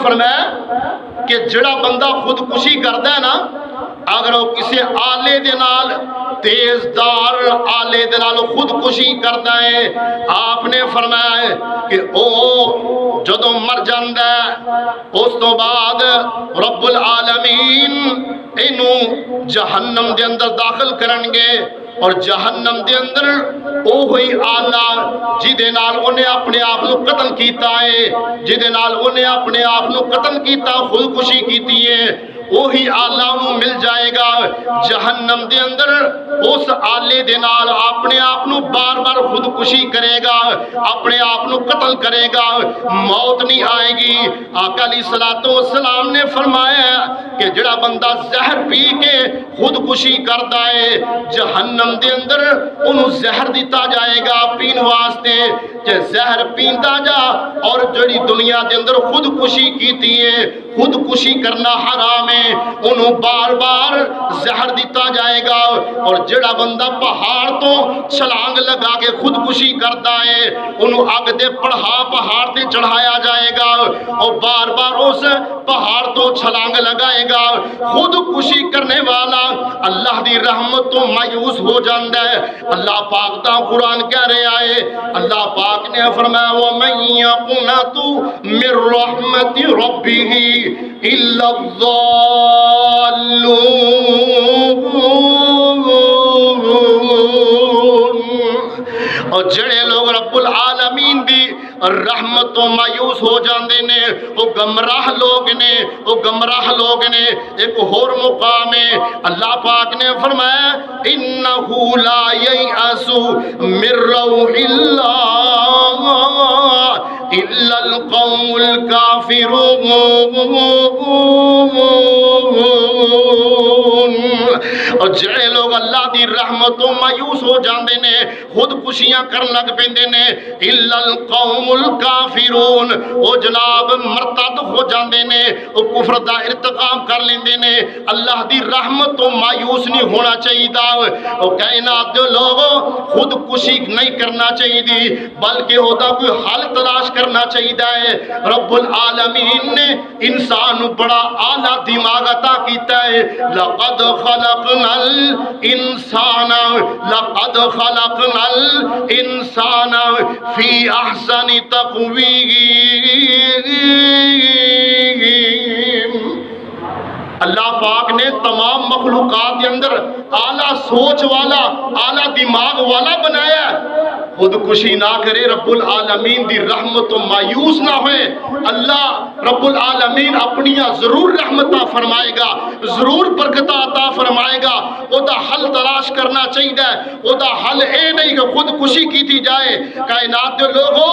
فرمایا کہ جڑا بندہ خودکشی کرتا ہے نا، اگر وہ کسی آلے دے نال تیز دار آلے دے نال خودکشی کرتا ہے، آپ نے فرمایا کہ او جدوں مر جاندا ہے اس تو بعد رب العالمین اینو جہنم دے اندر داخل کرن گے، اور جہنم دے اندر اوہی آلہ جدے نال انہیں اپنے آپ کو قتل کیتا ہے، جدے نال انہیں اپنے آپ کو قتل کیتا خودکشی کیتی ہے، وہی آلہ انہوں مل جائے گا جہنم دے اندر، اس آلے دے نال اپنے آپ کو بار بار خودکشی کرے گا، اپنے آپ کو قتل کرے گا، موت نہیں آئے گی۔ آقا علیہ السلام نے فرمایا کہ جڑا بندہ زہر پی کے خودکشی کرتا ہے جہنم دے اندر انہوں زہر دیتا جائے گا پین واسطے کہ زہر پیندا جا، اور جڑی دنیا دے اندر خودکشی کیتی ہے، خودکشی کرنا حرام ہے، انہوں بار بار زہر دیتا جائے گا۔ اور جڑا بندہ پہاڑ تو چھلانگ لگا کے خودکشی کرتا ہے انہوں اگ دے پہاڑ تے چڑھایا جائے گا، اور بار بار اس پہاڑ تو چھلانگ لگائے گا۔ خودکشی کرنے والا اللہ دی رحمت تو مایوس ہو جاندہ ہے۔ اللہ پاک دا قرآن کہہ رہے آئے، اللہ پاک نے فرمایا وَمَن يَقْنَطُ مِن رَحْمَتِ رَبِّهِ إِلَّا الضَّالُّونَ۔ اور جڑے لوگ رب العالمین دی رحمت تو مایوس ہو جاندے نے وہ گمراہ لوگ نے، وہ گمراہ لوگ نے۔ ایک اور مقام ہے اللہ پاک نے فرمایا انہو لا ییأس من روح اللہ الا القوم الکافرون۔ اور جڑے لوگ اللہ دی رحمت تو مایوس ہو جاندے نے خودکشیاں کرن لگ پیندے نے، الا القوم الکافرون، وہ جناب مرتد ہو جاندے نے، وہ کفر دا ارتکاب کر لیندے نے۔ اللہ دی رحمت تو مایوس نہیں ہونا چاہیے، وہ کائنات دے لوگوں خودکشی نہیں کرنا چاہیے دی، بلکہ ہوتا کوئی حل تلاش کرنا چاہیے۔ رب العالمین نے انسان بڑا اعلیٰ دماغ عطا کیتا ہے، لقد خلقنا الانسان، لقد خلقنا الانسان فی احسن تقویم۔ اللہ پاک نے تمام مخلوقات کے اندر اعلیٰ سوچ والا، اعلیٰ دماغ والا بنایا ہے۔ خودکشی نہ کرے، رب العالمین دی رحمت تو مایوس نہ ہوئے، اللہ رب العالمین اپنیاں ضرور رحمتہ فرمائے گا، ضرور برکتہ عطا فرمائے گا۔ وہ دا حل تلاش کرنا چاہیے، وہ دا حل اے نہیں کہ خودکشی کی تھی جائے۔ کائنات کے لوگوں